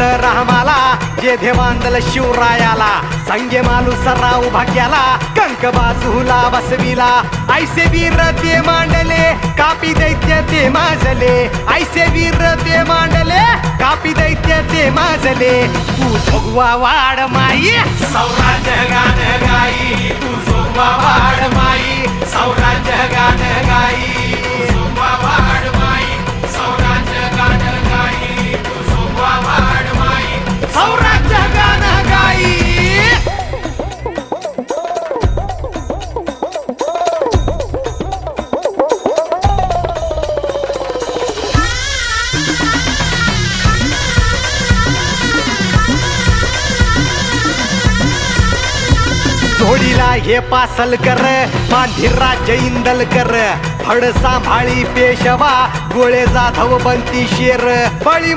विठ्ठल रामाला जे देवांदल शिवरायाला संगे मालू सराव भाग्याला कंक बाजूला बसविला ऐसे वीर ते मांडले कापी दैत्य ते माजले ऐसे वीर ते मांडले कापी दैत्य ते माजले तू जोगवा वाड माई सौराज्य गान गाई तू जोगवा वाड माई सौराज्य गान गाई जोगवा वाड माई सौराज्य गान गाई तू जोगवा वाड माई सौराज्य गान गाई जोडीला हे पासल कर मांढिरा जैंदल कर फड सांभाळी पेशवा गोळे जाधव बनती शेर बळी